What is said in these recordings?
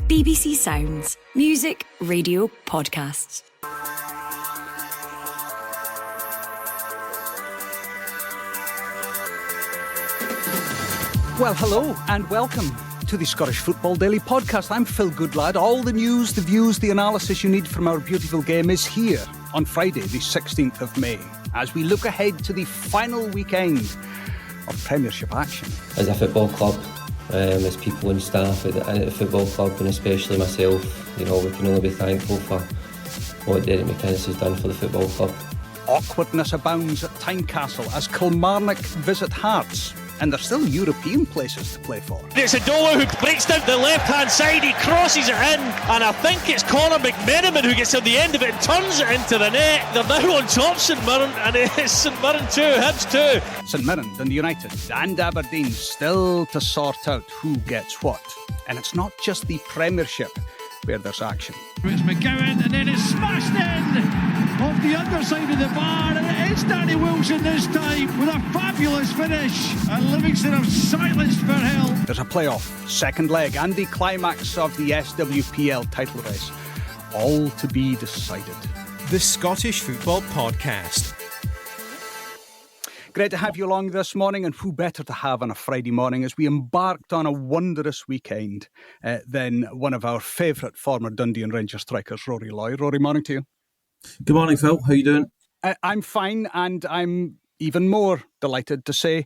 BBC Sounds. Music, radio, podcasts. Well, hello and welcome to the Scottish Football Daily Podcast. I'm Phil Goodlad. All the news, the views, the analysis you need from our beautiful game is here on Friday, the 16th of May, as we look ahead to the final weekend of Premiership action. As a football club, as people and staff at the football club, and especially myself, we can only be thankful for what Derek McInnes has done for the football club. Awkwardness abounds at Tynecastle as Kilmarnock visit Hearts. And there's still European places to play for. It's Adola who breaks down the left-hand side, he crosses it in, and I think it's Conor McMenamin who gets to the end of it and turns it into the net. They're now on top, St Mirren, and it's St Mirren 2, Hibs 2. St Mirren, Dundee United and Aberdeen still to sort out who gets what. And it's not just the Premiership where there's action. It's McGowan, and then it's smashed in off the underside of the bar, and it is Danny Wilson this time with a fabulous finish, and Livingston have silenced for hell. There's a playoff, second leg and the climax of the SWPL title race, all to be decided. The Scottish Football Podcast. Great to have you along this morning, and who better to have on a Friday morning as we embarked on a wondrous weekend than one of our favourite former Dundee and Rangers strikers, Rory Loy. Rory, morning to you. Good morning, Phil. How are you doing? I'm fine, and I'm even more delighted to say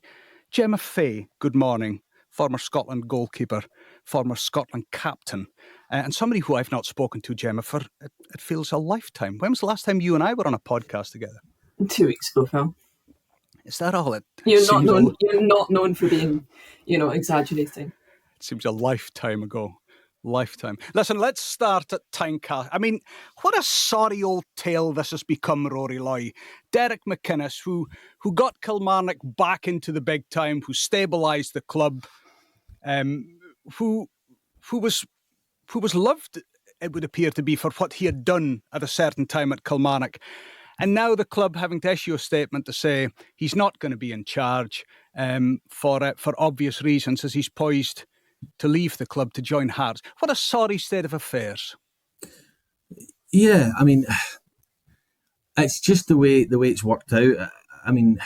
Gemma Fay, good morning. Former Scotland goalkeeper, former Scotland captain, and somebody who I've not spoken to, Gemma, for it feels a lifetime. When was the last time you and I were on a podcast together? 2 weeks ago, Phil. Is that all? You're not known for being, exaggerating. It seems a lifetime ago. Lifetime. Listen, let's start at Tynecastle. I mean, what a sorry old tale this has become, Rory Loy. Derek McInnes, who got Kilmarnock back into the big time, who stabilised the club, who was loved, it would appear to be, for what he had done at a certain time at Kilmarnock. And now the club having to issue a statement to say he's not going to be in charge for obvious reasons, as he's poised to leave the club to join Hearts. What a sorry state of affairs. Yeah, I mean, it's just the way it's worked out. I mean,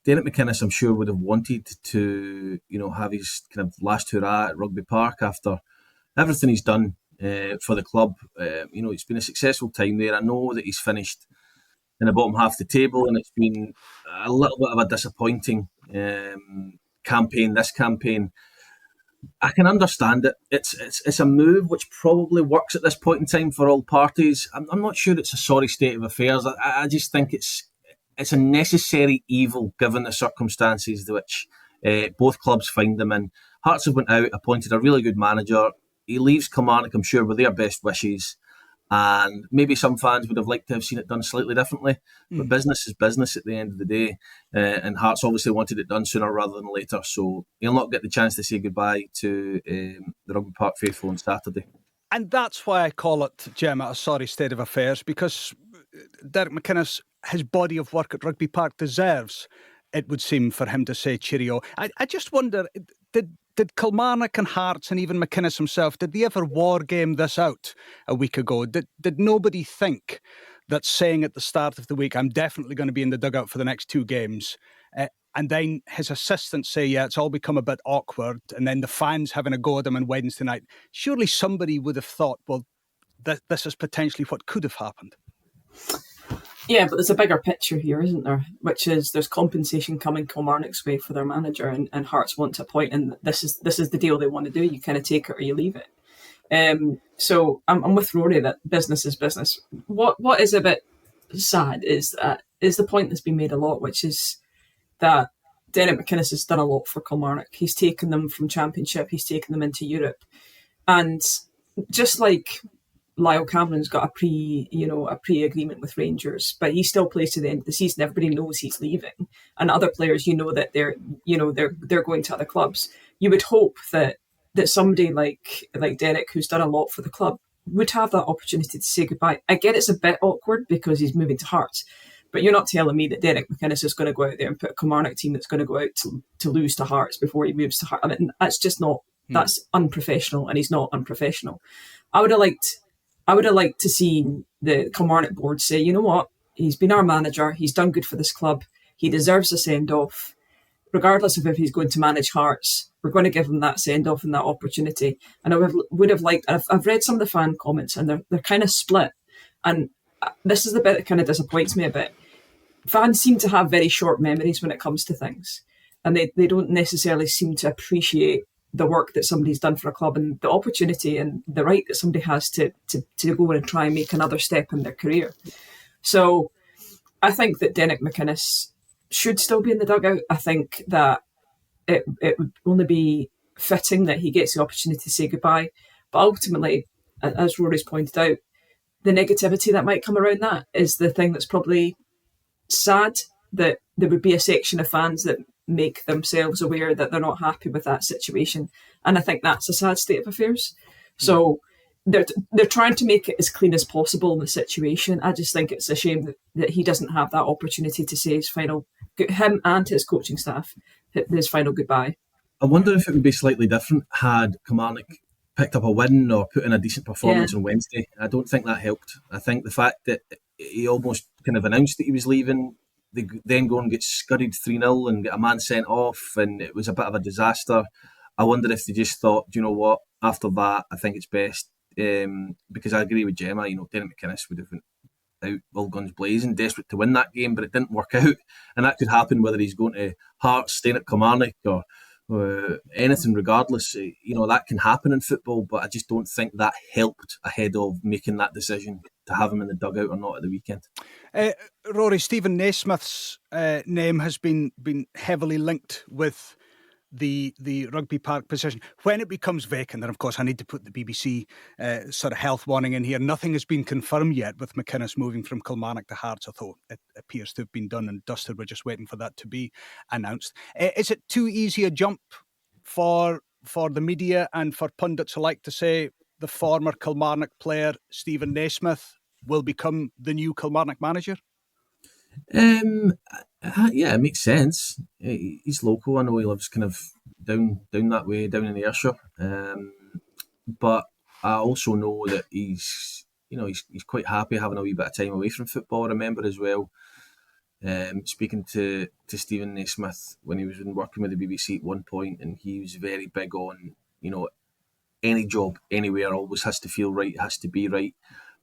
Derek McInnes, I'm sure, would have wanted to, have his kind of last hurrah at Rugby Park after everything he's done for the club. It's been a successful time there. I know that he's finished in the bottom half of the table, and it's been a little bit of a disappointing campaign, this campaign. I can understand it. It's a move which probably works at this point in time for all parties. I'm not sure it's a sorry state of affairs. I just think it's a necessary evil given the circumstances which both clubs find them in. Hearts have went out, appointed a really good manager. He leaves Kilmarnock, I'm sure, with their best wishes. And maybe some fans would have liked to have seen it done slightly differently. But business is business at the end of the day. And Hearts obviously wanted it done sooner rather than later. So he'll not get the chance to say goodbye to the Rugby Park faithful on Saturday. And that's why I call it, Gemma, a sorry state of affairs, because Derek McInnes, his body of work at Rugby Park deserves, it would seem, for him to say cheerio. I just wonder, did Kilmarnock and Hearts and even McInnes himself, did they ever war game this out a week ago? Did nobody think that saying at the start of the week, I'm definitely going to be in the dugout for the next 2 games, and then his assistants say, yeah, it's all become a bit awkward, and then the fans having a go at him on Wednesday night, surely somebody would have thought, well, this is potentially what could have happened. Yeah, but there's a bigger picture here, isn't there? Which is there's compensation coming Kilmarnock's way for their manager, and Hearts want to appoint, and this is the deal they want to do. You kind of take it or you leave it. So I'm with Rory that business is business. What is a bit sad is the point that's been made a lot, which is that Derek McInnes has done a lot for Kilmarnock. He's taken them from Championship, he's taken them into Europe, and just like Lyle Cameron's got a pre-agreement with Rangers, but he still plays to the end of the season. Everybody knows he's leaving, and other players, that they're going to other clubs. You would hope that somebody like Derek, who's done a lot for the club, would have that opportunity to say goodbye. I get it's a bit awkward because he's moving to Hearts, but you're not telling me that Derek McInnes is going to go out there and put a Kilmarnock team that's going to go out to lose to Hearts before he moves to Hearts. I mean, that's just not That's unprofessional, and he's not unprofessional. I would have liked to see the Kilmarnock board say, you know what, he's been our manager, he's done good for this club, he deserves a send-off. Regardless of if he's going to manage Hearts, we're going to give him that send-off and that opportunity. And I would have liked, I've read some of the fan comments, and they're kind of split. And this is the bit that kind of disappoints me a bit. Fans seem to have very short memories when it comes to things. And they don't necessarily seem to appreciate the work that somebody's done for a club and the opportunity and the right that somebody has to go and try and make another step in their career. So I think that Derek McInnes should still be in the dugout. I think that it would only be fitting that he gets the opportunity to say goodbye. But ultimately, as Rory's pointed out, the negativity that might come around that is the thing that's probably sad, that there would be a section of fans that make themselves aware that they're not happy with that situation. And I think that's a sad state of affairs. So they're trying to make it as clean as possible in the situation. I just think it's a shame that he doesn't have that opportunity to say his final, him and his coaching staff, his final goodbye. I wonder if it would be slightly different had Kilmarnock picked up a win or put in a decent performance on Wednesday. I don't think that helped. I think the fact that he almost kind of announced that he was leaving, they then go and get scurried 3-0 and get a man sent off, and it was a bit of a disaster. I wonder if they just thought, do you know what, after that, I think it's best. Because I agree with Gemma, Derek McInnes would have went out all guns blazing, desperate to win that game, but it didn't work out. And that could happen whether he's going to Hearts, staying at Kilmarnock, or anything, regardless. That can happen in football, but I just don't think that helped ahead of making that decision to have him in the dugout or not at the weekend. Rory, Steven Naismith's name has been heavily linked with the rugby park position. When it becomes vacant, and of course I need to put the BBC sort of health warning in here, nothing has been confirmed yet with McInnes moving from Kilmarnock to Hearts, although it appears to have been done and dusted. We're just waiting for that to be announced. Is it too easy a jump for the media and for pundits alike to say the former Kilmarnock player Steven Naismith will become the new Kilmarnock manager? Yeah, it makes sense. He's local. I know he lives kind of down that way, down in Ayrshire. But I also know that he's quite happy having a wee bit of time away from football. I remember as well speaking to Steven Naismith when he was working with the BBC at one point, and he was very big on, any job anywhere always has to feel right, has to be right,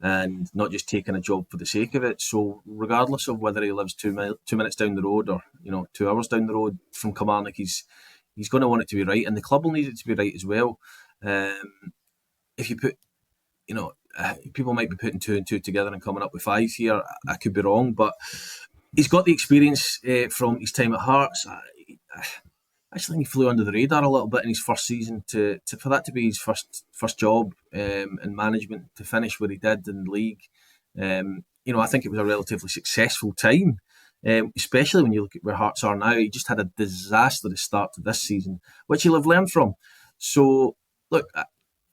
and not just taking a job for the sake of it. So regardless of whether he lives 2 minutes down the road or 2 hours down the road from Kilmarnock, he's going to want it to be right, and the club will need it to be right as well. If you put, people might be putting 2 and 2 together and coming up with 5 here. I could be wrong, but he's got the experience from his time at Hearts. I actually think he flew under the radar a little bit in his first season. For that to be his first job in management, to finish where he did in the league, I think it was a relatively successful time, especially when you look at where Hearts are now. He just had a disastrous start to this season, which he'll have learned from. So, look,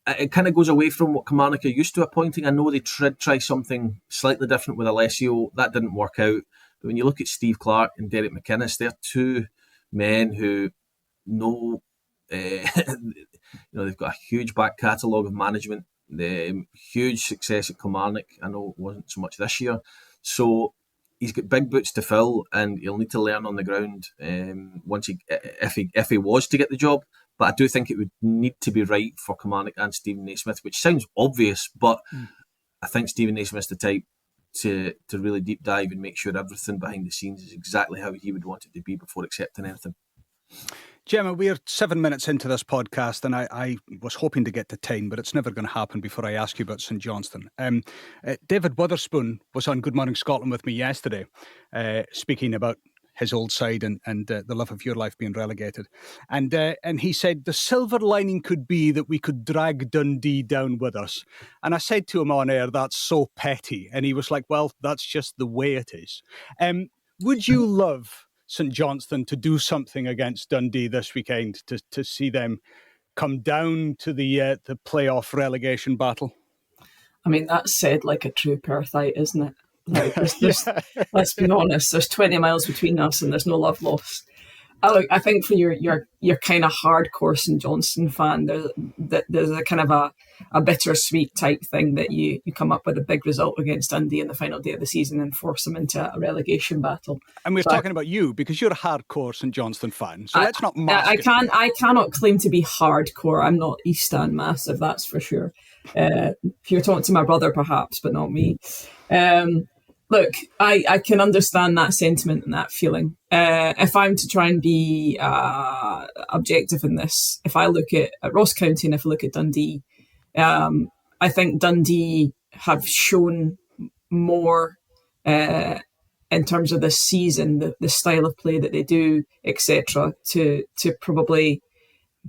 it kind of goes away from what Kilmarnock are used to appointing. I know they try something slightly different with Alessio. That didn't work out. But when you look at Steve Clarke and Derek McInnes, they're two men who know, they've got a huge back catalogue of management, huge success at Kilmarnock. I know it wasn't so much this year. So he's got big boots to fill, and he'll need to learn on the ground if he was to get the job. But I do think it would need to be right for Kilmarnock and Steven Naismith, which sounds obvious, but I think Steven Naismith's the type to really deep dive and make sure everything behind the scenes is exactly how he would want it to be before accepting anything. Gemma, we're 7 minutes into this podcast, and I was hoping to get to 10, but it's never going to happen before I ask you about St Johnstone. David Witherspoon was on Good Morning Scotland with me yesterday, speaking about his old side and the love of your life being relegated. And he said the silver lining could be that we could drag Dundee down with us. And I said to him on air, that's so petty. And he was like, well, that's just the way it is. Would you love St Johnstone to do something against Dundee this weekend to see them come down to the playoff relegation battle? I mean, that's said like a true Perthite, isn't it? Like, let's be honest, there's 20 miles between us and there's no love lost. Look, I think for your kind of hardcore St Johnstone fan, there's a kind of a bittersweet type thing that you come up with a big result against Dundee in the final day of the season and force them into a relegation battle. And we're talking about you because you're a hardcore St Johnstone fan. So let's not mask it. I cannot claim to be hardcore. I'm not East Stand massive, that's for sure. If you're talking to my brother, perhaps, but not me. Look, I can understand that sentiment and that feeling. If I'm to try and be objective in this, if I look at Ross County and if I look at Dundee, I think Dundee have shown more in terms of this season, the style of play that they do, etc., to probably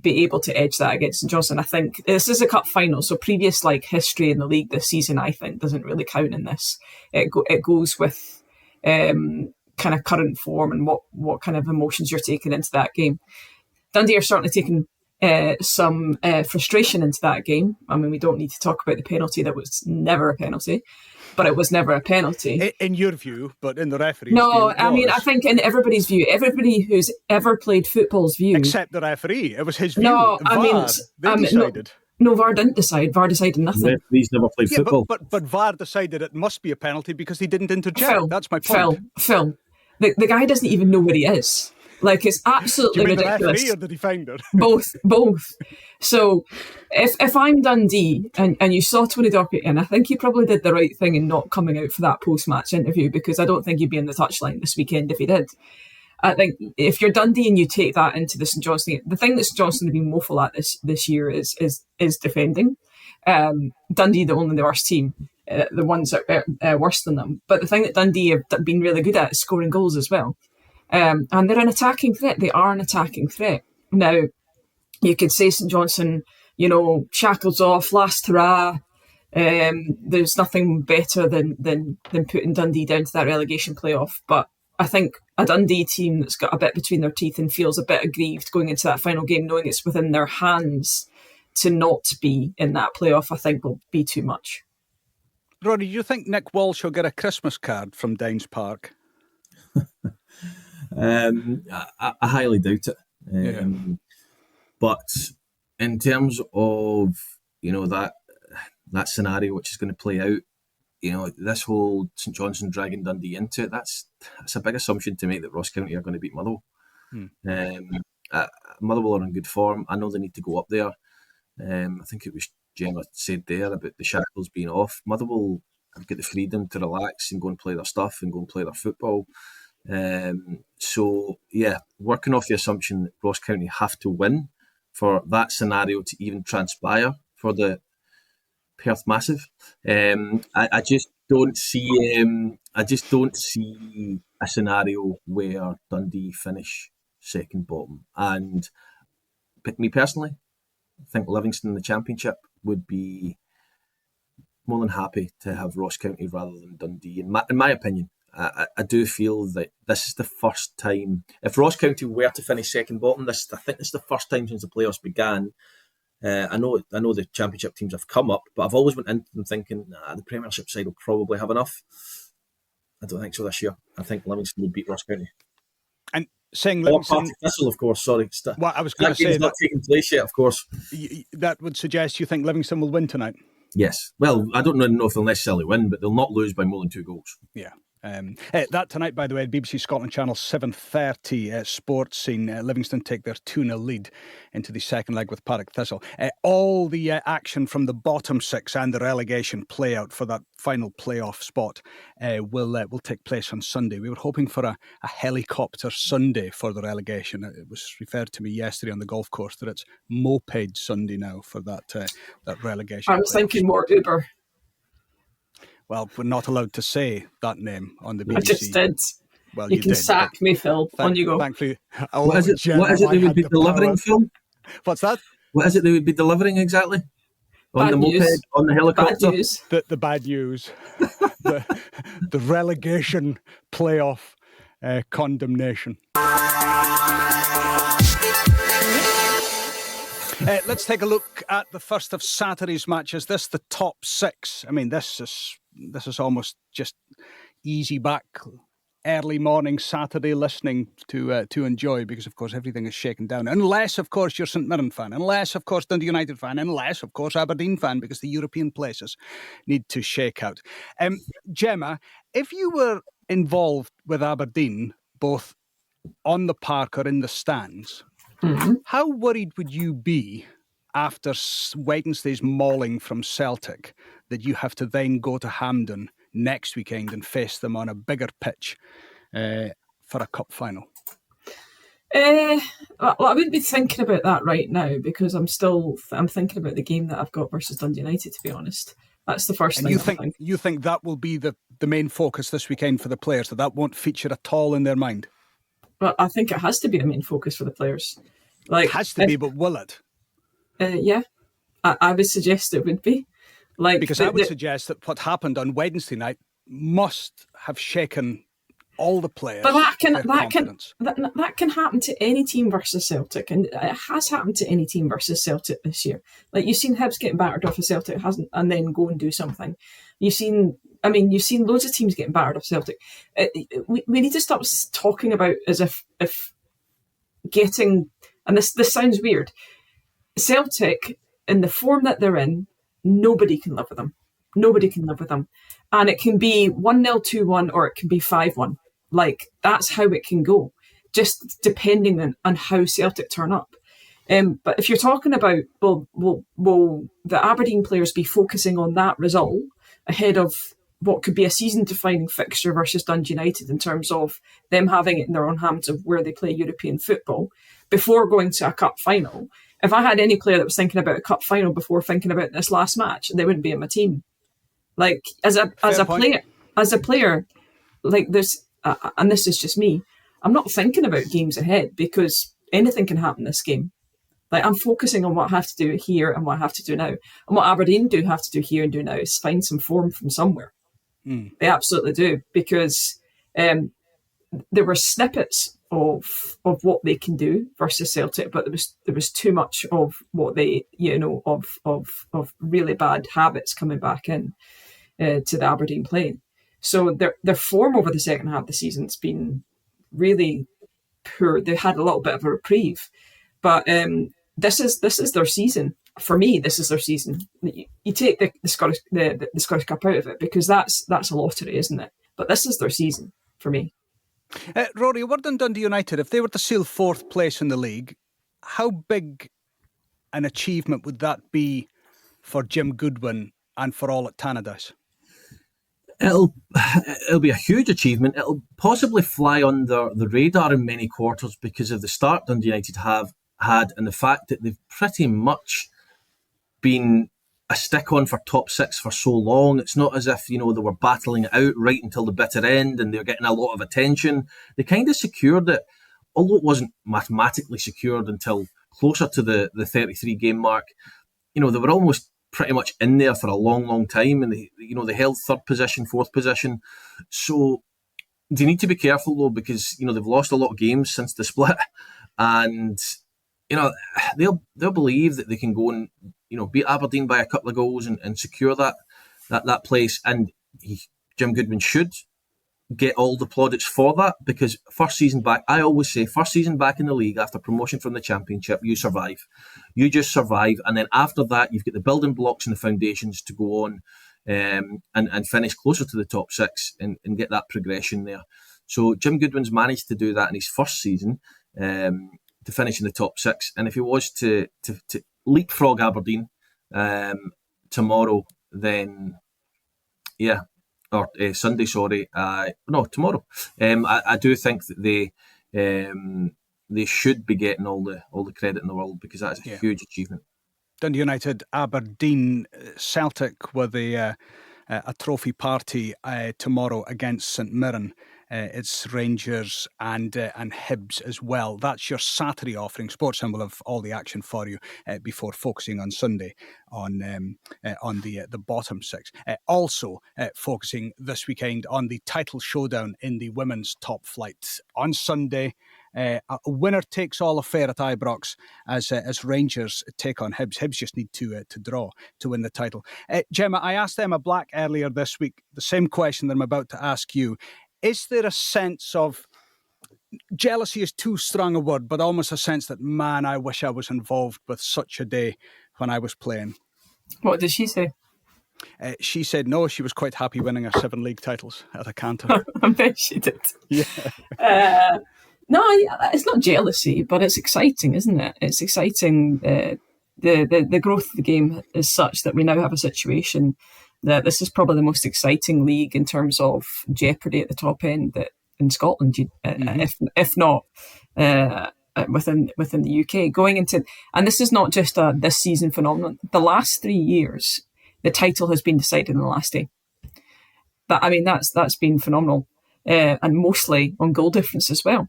be able to edge that against St Johnstone. I think this is a cup final, so previous history in the league this season, I think, doesn't really count in this. It goes with kind of current form and what kind of emotions you're taking into that game. Dundee are certainly taking some frustration into that game. I mean, we don't need to talk about the penalty that was never a penalty. But it was never a penalty. In your view, but in the referee's view, I mean, I think in everybody's view, everybody who's ever played football's view. Except the referee. It was his view. No, they decided. No, VAR didn't decide. VAR decided nothing. Referees never played football. But VAR decided it must be a penalty because he didn't interject. That's my point. Phil, the guy doesn't even know where he is. It's absolutely ridiculous. The referee or the defender? Both. So if I'm Dundee and you saw Tony Docherty, and I think he probably did the right thing in not coming out for that post-match interview, because I don't think he'd be in the touchline this weekend if he did. I think if you're Dundee and you take that into the St Johnstone, the thing that St Johnstone have been woeful at this year is defending. Dundee, the worst team, the ones that are worse than them. But the thing that Dundee have been really good at is scoring goals as well. And they're an attacking threat. They are an attacking threat. Now, you could say St Johnstone, shackles off, last hurrah. There's nothing better than putting Dundee down to that relegation playoff. But I think a Dundee team that's got a bit between their teeth and feels a bit aggrieved going into that final game, knowing it's within their hands to not be in that playoff, I think will be too much. Rory, do you think Nick Walsh will get a Christmas card from Downs Park? I highly doubt it. But in terms of that scenario which is going to play out, this whole St Johnstone dragging Dundee into it, that's a big assumption to make that Ross County are going to beat Motherwell. Motherwell are in good form. I know they need to go up there. I think it was Gemma said there about the shackles being off. Motherwell have got the freedom to relax and go and play their stuff and go and play their football. Working off the assumption that Ross County have to win for that scenario to even transpire for the Perth Massive, I just don't see a scenario where Dundee finish second bottom. And me personally, I think Livingston in the Championship would be more than happy to have Ross County rather than Dundee. In my opinion, I do feel that this is the first time, if Ross County were to finish second bottom, I think this is the first time since the playoffs began. I know the Championship teams have come up, but I've always went into them thinking the Premiership side will probably have enough. I don't think so this year. I think Livingston would beat Ross County. And saying Livingston, Thistle, of course. Sorry, well, I was going to say that game's not taking place yet. Of course, that would suggest you think Livingston will win tonight. Yes. Well, I don't know if they'll necessarily win, but they'll not lose by more than 2 goals. Yeah. That tonight, by the way, BBC Scotland Channel 7:30 sports scene. Livingston take their 2-0 lead into the second leg with Partick Thistle. All the action from the bottom 6 and the relegation play out for that final playoff spot will take place on Sunday. We were hoping for a helicopter Sunday for the relegation. It was referred to me yesterday on the golf course that it's Moped Sunday now for that relegation. I was thinking more Uber. Well, we're not allowed to say that name on the BBC. I just did. Well, you can did, sack me, Phil. On you go. Thankfully, what is it they would be delivering, Phil? What's that? What is it they would be delivering exactly? On bad the news. moped, on the helicopter? Bad news. The bad news. the relegation playoff condemnation. Let's take a look at the first of Saturday's matches. This the top 6. I mean, this is almost just easy back early morning Saturday listening to enjoy, because of course everything is shaken down, unless of course you're St Mirren fan, unless of course Dundee United fan, unless of course Aberdeen fan, because the European places need to shake out. Gemma, if you were involved with Aberdeen both on the park or in the stands, how worried would you be after Wednesday's mauling from Celtic that you have to then go to Hampden next weekend and face them on a bigger pitch for a cup final? Well, I wouldn't be thinking about that right now, because I'm thinking about the game that I've got versus Dundee United, to be honest. That's the first thing. You think that will be the main focus this weekend for the players, that won't feature at all in their mind? Well, I think it has to be the main focus for the players. It has to be, but will it? Yeah, I would suggest it would be. Because I would suggest that what happened on Wednesday night must have shaken all the players. But that can happen to any team versus Celtic, and it has happened to any team versus Celtic this year. You've seen Hibs getting battered off a Celtic, and then go and do something. You've seen loads of teams getting battered off Celtic. We need to stop talking about as if getting, and this sounds weird, Celtic in the form that they're in, nobody can live with them. Nobody can live with them. And it can be 1-0, 2-1, or it can be 5-1. That's how it can go, just depending on how Celtic turn up. But if you're talking about, will the Aberdeen players be focusing on that result ahead of what could be a season-defining fixture versus Dundee United, in terms of them having it in their own hands of where they play European football before going to a cup final? If I had any player that was thinking about a cup final before thinking about this last match, they wouldn't be in my team. As a player, there's, and this is just me, I'm not thinking about games ahead, because anything can happen this game. I'm focusing on what I have to do here and what I have to do now. And what Aberdeen have to do here and do now is find some form from somewhere. They absolutely do, because there were snippets of what they can do versus Celtic, but there was too much of what they, of really bad habits coming back in to the Aberdeen play. So their form over the second half of the season has been really poor. They had a little bit of a reprieve, but this is their season. For me, this is their season. You take the Scottish Cup out of it, because that's a lottery, isn't it? But this is their season for me. Rory, a word on Dundee United. If they were to seal fourth place in the league, how big an achievement would that be for Jim Goodwin and for all at Tannadice? It'll be a huge achievement. It'll possibly fly under the radar in many quarters because of the start Dundee United have had, and the fact that they've pretty much been a stick-on for top six for so long. It's not as if, they were battling it out right until the bitter end and they were getting a lot of attention. They kind of secured it, although it wasn't mathematically secured until closer to the 33 game mark. They were almost pretty much in there for a long, long time, and they held third position, fourth position. So they need to be careful though, because they've lost a lot of games since the split, and they'll believe that they can go and beat Aberdeen by a couple of goals and secure that place. And Jim Goodwin should get all the plaudits for that, because first season back, I always say, first season back in the league after promotion from the Championship, you survive. You just survive, and then after that, you've got the building blocks and the foundations to go on and finish closer to the top six and get that progression there. So Jim Goodwin's managed to do that in his first season, to finish in the top six. And if he was to leapfrog Aberdeen tomorrow, then Sunday, sorry. No, tomorrow. I do think that they should be getting all the credit in the world, because that's a huge achievement. Dundee United, Aberdeen, Celtic with a trophy party tomorrow against St Mirren. It's Rangers and Hibs as well. That's your Saturday offering. Sports Sim will have all the action for you before focusing on Sunday on the bottom six. Also focusing this weekend on the title showdown in the women's top flight on Sunday. A winner takes all affair at Ibrox as Rangers take on Hibs. Hibs just need to draw to win the title. Gemma, I asked Emma Black earlier this week the same question that I'm about to ask you. is there a sense of, jealousy is too strong a word, but almost a sense that, man, I wish I was involved with such a day when I was playing? What did she say? She said no, she was quite happy winning her 7 league titles at a canter. I bet she did. Yeah. No, it's not jealousy, but it's exciting, isn't it? It's exciting. The growth of the game is such that we now have a situation that this is probably the most exciting league in terms of jeopardy at the top end that in Scotland, if not within the UK, going into, and this is not just a this season phenomenon. The last 3 years, the title has been decided in the last day. That's been phenomenal, and mostly on goal difference as well.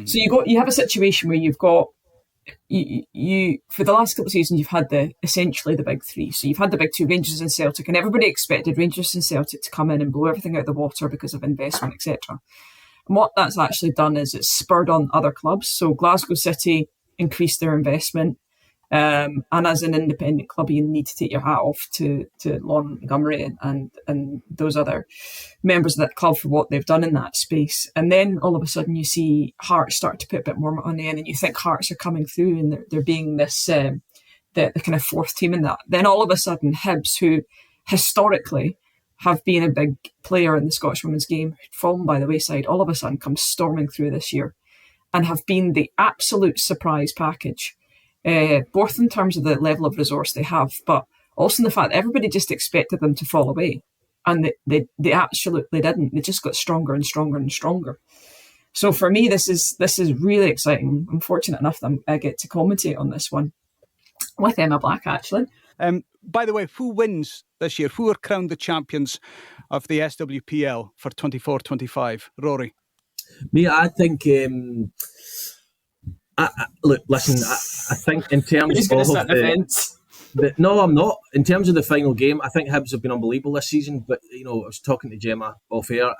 So you have a situation where you've got you for the last couple of seasons you've had essentially the big three. So you've had the big two, Rangers and Celtic, and everybody expected Rangers and Celtic to come in and blow everything out of the water because of investment, etc. And what that's actually done is it's spurred on other clubs. So Glasgow City increased their investment. And as an independent club, you need to take your hat off to Lon Montgomery and those other members of that club for what they've done in that space. And then all of a sudden you see Hearts start to put a bit more money in, and you think Hearts are coming through and they're being this the kind of fourth team in that. Then all of a sudden Hibs, who historically have been a big player in the Scottish women's game, fallen by the wayside, all of a sudden come storming through this year and have been the absolute surprise package. Both in terms of the level of resource they have, but also in the fact that everybody just expected them to fall away, and they absolutely didn't. They just got stronger and stronger and stronger. So for me, this is really exciting. I'm fortunate enough that I get to commentate on this one with Emma Black, actually. By the way, who wins this year? Who are crowned the champions of the SWPL for 24-25? Rory? Me, I think... look, listen, I think in terms of no, I'm not. In terms of the final game, I think Hibs have been unbelievable this season. But, I was talking to Gemma off air.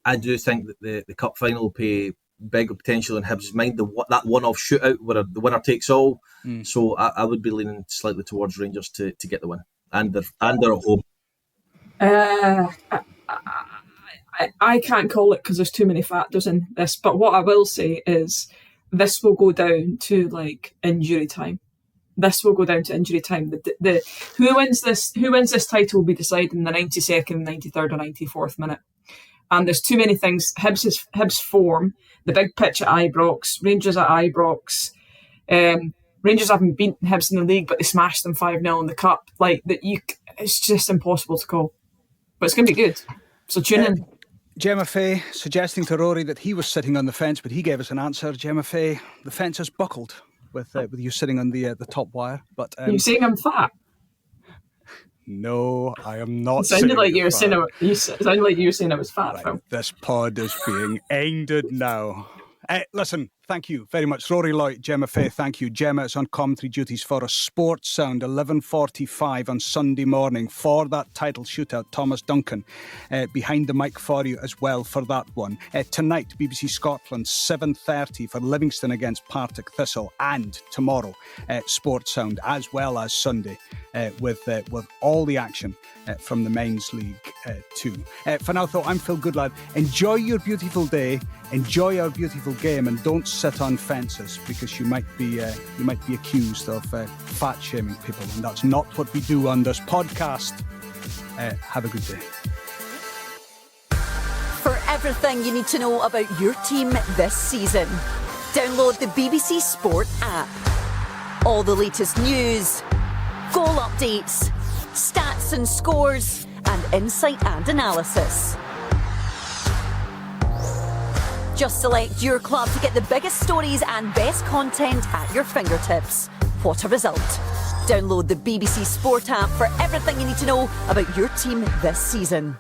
I do think that the cup final will pay bigger potential in Hibs' mind. That one-off shootout where the winner takes all. So I would be leaning slightly towards Rangers to get the win. And they're at home. I can't call it because there's too many factors in this. But what I will say is this will go down to injury time. This will go down to injury time. The who wins this title will be decided in the 92nd, 93rd, or 94th minute. And there's too many things. Hibs form, the big pitch at Ibrox, Rangers at Ibrox. Rangers haven't beaten Hibs in the league, but they smashed them 5-0 in the cup. It's just impossible to call. But it's going to be good. So tune in. Gemma Fay suggesting to Rory that he was sitting on the fence, but he gave us an answer. Gemma Fay, the fence has buckled with you sitting on the top wire. But are you saying I'm fat? No, I am not. It sounded like you were saying I was fat. Right, this pod is being ended now. Listen, thank you very much. Rory Lloyd, Gemma Fay, thank you. Gemma is on commentary duties for a Sports Sound, 11:45 on Sunday morning for that title shootout. Thomas Duncan behind the mic for you as well for that one. Tonight, BBC Scotland, 7:30 for Livingston against Partick Thistle, and tomorrow, Sports Sound, as well as Sunday, with all the action from the Men's League 2. For now, though, I'm Phil Goodlad. Enjoy your beautiful day, enjoy our beautiful game, and don't sit on fences because you might be accused of fat shaming people, and that's not what we do on this podcast. Have a good day. For everything you need to know about your team this season, download the BBC Sport app. All the latest news, goal updates, stats and scores, and insight and analysis. Just select your club to get the biggest stories and best content at your fingertips. What a result. Download the BBC Sport app for everything you need to know about your team this season.